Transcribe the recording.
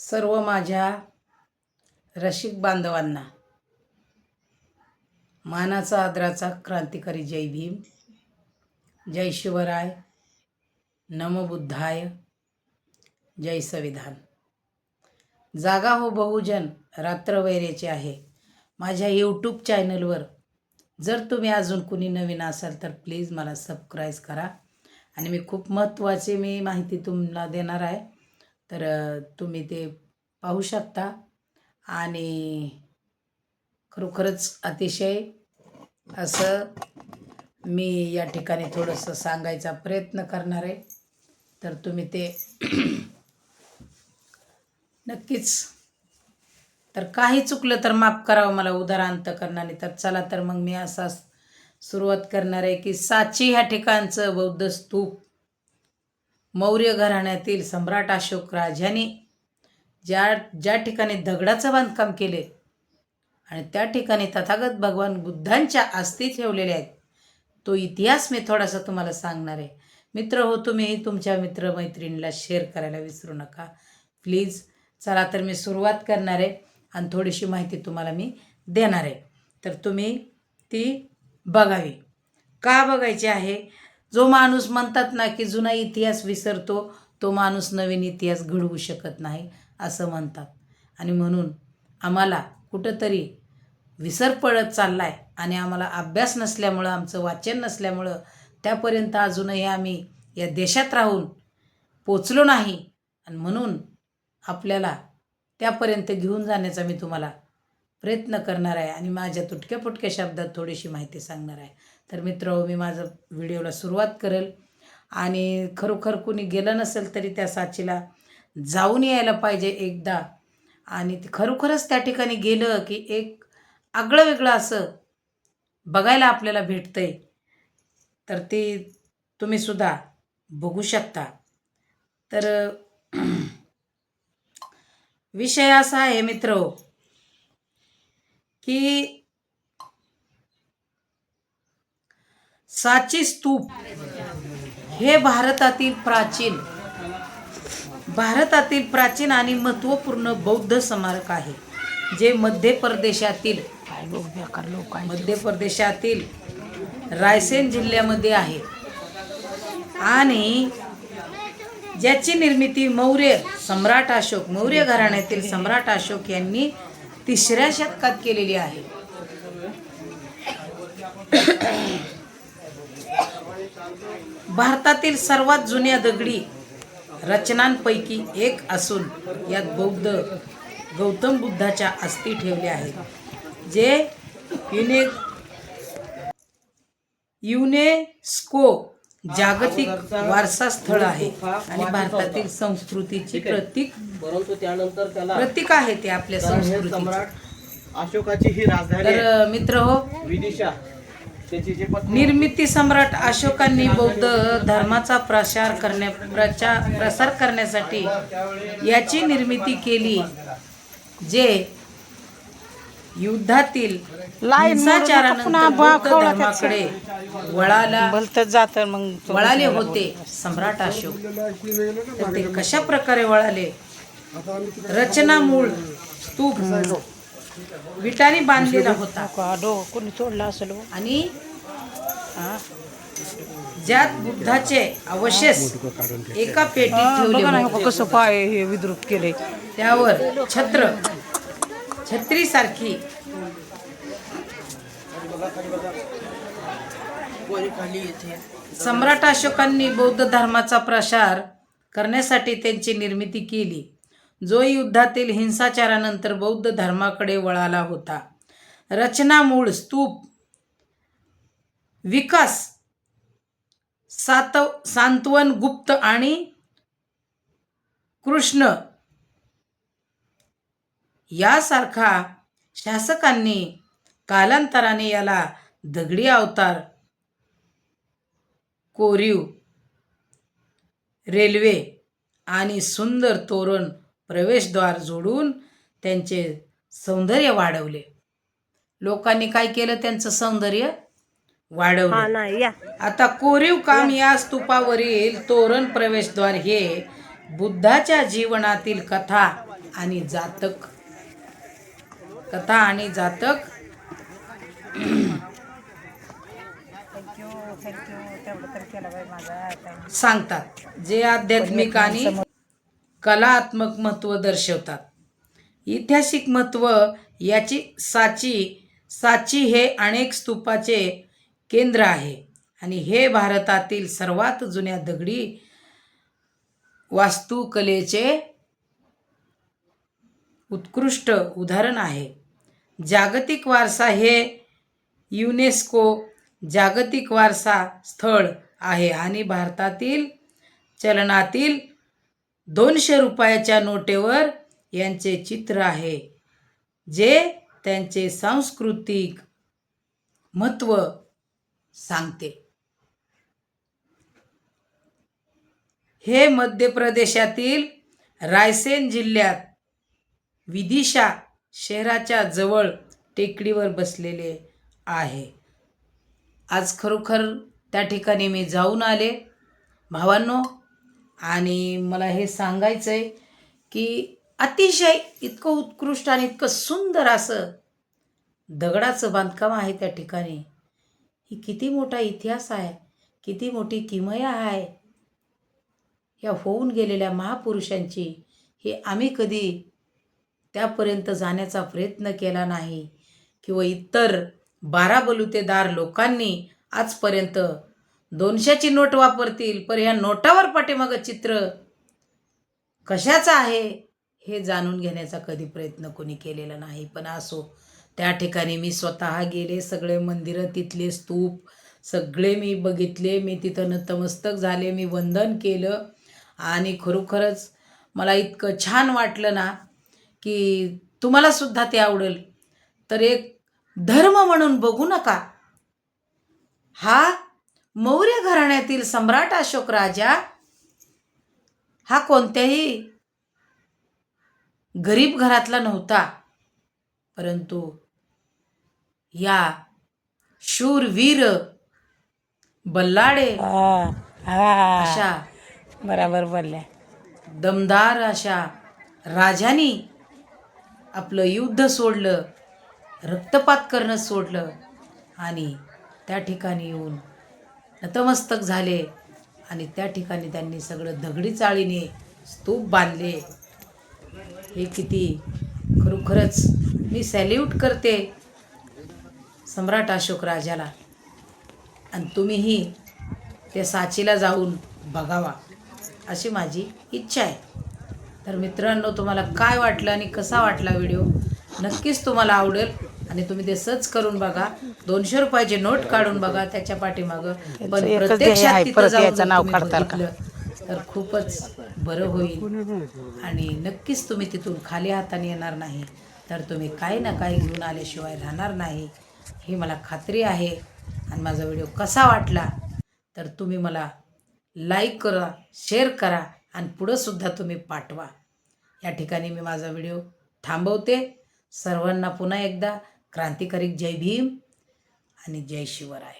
सर्व माझ्या रसिक बांधवांना मानाचा आदराचा क्रांतिकारी जय भीम, जय शिवराय, नमो बुद्धाय, जय संविधान। जागा हो बहुजन रात्र वैरेचे आहे माझ्या यूट्यूब चॅनलवर। जर तुम्ही अजून कुणी नवीन असाल तर प्लीज मला सबस्क्राईब करा आणि मी खूप महत्त्वाची माहिती तुम्हाला देणार आहे, तर तुम्ही ते पाहू शकता। आणि खरोखरच अतिशय असं मी या ठिकाणी थोडंसं सांगायचा प्रयत्न करणार आहे, तर तुम्ही ते नक्कीच। तर काही चुकलं तर माफ करावं मला उदाहरणार्थ करणाने। तर चला तर मग मी असा सुरुवात करणार आहे की साची ह्या ठिकाणचं बौद्ध स्तूप मौर्य घराण्यातील सम्राट अशोक राजाने ज्या ठिकाणी दगडाचं बांधकाम केले आणि त्या ठिकाणी तथागत भगवान बुद्धांच्या अस्थी ठेवलेल्या आहेत, तो इतिहास मी थोडासा तुम्हाला सांगणार आहे। मित्र हो, तुम्ही तुमच्या मित्रमैत्रिणीला शेअर करायला विसरू नका प्लीज। चला तर मी सुरुवात करणार आहे आणि थोडीशी माहिती तुम्हाला मी देणार आहे, तर तुम्ही ती बघावी। का बघायची आहे? जो माणूस म्हणतात ना की जुना इतिहास विसरतो तो माणूस नवीन इतिहास घडवू शकत नाही असं म्हणतात, आणि म्हणून आम्हाला कुठंतरी विसर पडत चाललाय आणि आम्हाला अभ्यास नसल्यामुळं, आमचं वाचन नसल्यामुळं त्यापर्यंत अजूनही आम्ही या देशात राहून पोचलो नाही, आणि म्हणून आपल्याला त्यापर्यंत घेऊन जाण्याचा मी तुम्हाला प्रयत्न करणार आहे आणि माझ्या तुटक्या फुटक्या शब्दात थोडीशी माहिती सांगणार आहे। तर मित्र, मी माझं व्हिडिओला सुरुवात करेल आणि खरोखर कुणी गेलं नसेल तरी त्या साचीला जाऊन यायला पाहिजे एकदा, आणि खरोखरच त्या ठिकाणी गेलं की एक आगळं वेगळं असं बघायला आपल्याला भेटतंय, तर ते तुम्ही सुद्धा बघू शकता। तर विषय असा आहे मित्र की साची स्तूप हे भारतातील प्राचीन आणि महत्त्वपूर्ण बौद्ध स्मारक आहे, जे मध्य प्रदेशातील रायसेन जिल्ह्यामध्ये आहे आणि ज्याची निर्मिती मौर्य घराण्यातील सम्राट अशोक यांनी 3ऱ्या शतकात केलेली आहे। भारतातील सर्वात जुन्या दगडी रचनांपैकी एक असून यात गौतम बुद्धाच्या अस्थी ठेवल्या आहेत, जे युनेस्को जागतिक वारसा स्थळ आहे आणि भारतातील संस्कृतीची प्रतीक आहे ते आपल्या संस्कृतीचे। अशोकाची ही राजधानी। तर मित्र हो, विदिशा निर्मिती सम्राट अशोकांनी बौद्ध धर्माचा प्रसार करण्यासाठी याची निर्मिती केली, जे युद्धातील हिंसाचारानंतर बौद्ध धर्माकडे वळाले होते सम्राट अशोक। तर ते कशा प्रकारे वळाले? रचना मूळ स्तूप विटाने बांधलेला होता आणि ज्यात बुद्धाचे अवशेष एका पेटीत ठेवले होते। कसं पाय हे विद्रुप केले, त्यावर छत्री सारखी सम्राट अशोकांनी बौद्ध धर्माचा प्रसार करण्यासाठी त्यांची निर्मिती केली, जो युद्धातील हिंसाचारानंतर बौद्ध धर्माकडे वळाला होता। रचना मूळ स्तूप विकास सातवहन गुप्त आणि कृष्ण यासारखा शासकांनी कालांतराने याला दगडी अवतार, कोरीव रेल्वे आणि सुंदर तोरण प्रवेशद्वार जोडून त्यांचे सौंदर्य वाढवले। लोकांनी काय केलं? त्यांचं सौंदर्य वाढवले। आता कोरीव काम या स्तूपावरील तोरण प्रवेशद्वार हे बुद्धाच्या जीवनातील कथा आणि जातक, कथा आणि जातक सांगतात, जे आध्यात्मिक आणि कलात्मक महत्त्व दर्शवतात. ऐतिहासिक महत्त्व याची साची हे अनेक स्तूपाचे केंद्र आहे आणि हे भारतातील सर्वात जुन्या दगडी वास्तुकलेचे उत्कृष्ट उदाहरण आहे. जागतिक वारसा हे युनेस्को जागतिक वारसा स्थळ आहे आणि भारतातील चलनातील 200 रुपयाच्या नोटेवर यांचे चित्र आहे, जे त्यांचे सांस्कृतिक महत्त्व सांगते. हे मध्य प्रदेशातील रायसेन जिल्ह्यात विदिशा शहराच्या जवळ टेकडीवर बसलेले आहे. आज खरोखर त्या ठिकाणी मी जाऊन आले भावांनो, आणि मला हे सांगायचं आहे की अतिशय इतकं उत्कृष्ट आणि इतकं सुंदर असं दगडाचं बांधकाम आहे त्या ठिकाणी. ही किती मोठा इतिहास आहे, किती मोठी किमया आहे या होऊन गेलेल्या महापुरुषांची. हे आम्ही कधी त्यापर्यंत जाण्याचा प्रयत्न केला नाही किंवा इतर 12 बलुतेदार लोकांनी आजपर्यंत 200ची नोट वापरतील, पण ह्या नोटावर पाठीमागं चित्र कशाचं आहे हे जाणून घेण्याचा कधी प्रयत्न कोणी केलेला नाही. पण असो, त्या ठिकाणी मी स्वतः गेले, सगळे मंदिरं, तिथले स्तूप सगळे मी बघितले. मी तिथं नतमस्तक झाले, मी वंदन केलं आणि खरोखरच मला इतकं छान वाटलं ना की तुम्हाला सुद्धा ते आवडेल. तर एक धर्म म्हणून बघू नका. हा मौर्य घराण्यातील सम्राट अशोक राजा हा कोणत्याही गरीब घरातला नव्हता, परंतु या शूरवीर बल्लाळे अशा बराबर बोलल्या. दमदार अशा राजानी आपलं युद्ध सोडलं, रक्तपात करणं सोडलं आणि त्या ठिकाणी येऊन नतमस्तक झाले आणि त्या ठिकाणी त्यांनी सगळं दगडी चाळीने स्तूप बांधले. हे किती खरोखरच मी सॅल्यूट करते सम्राट अशोक राजाला. आणि तुम्हीही त्या साचीला जाऊन बघावा अशी माझी इच्छा आहे. तर मित्रांनो, तुम्हाला काय वाटलं आणि कसा वाटला व्हिडिओ नक्कीच तुम्हाला आवडेल आणि तुम्ही ते सर्च करून बघा. 200 रुपयाचे नोट काढून बघा त्याच्या पाठीमागं. पण प्रत्यक्षात तिथं जाऊन जर तुम्ही बघितलं तर खूपच बरं होईल आणि नक्कीच तुम्ही तिथून खाली हाताने येणार नाही, तर तुम्ही काही ना काही घेऊन आल्याशिवाय राहणार नाही ही मला खात्री आहे. आणि माझा व्हिडिओ कसा वाटला तर तुम्ही मला लाईक करा, शेअर करा आणि पुढंसुद्धा तुम्ही पाठवा. या ठिकाणी मी माझा व्हिडिओ थांबवते. सर्वांना पुन्हा एकदा क्रांतिकारी जय भीम आणि जय शिवराय.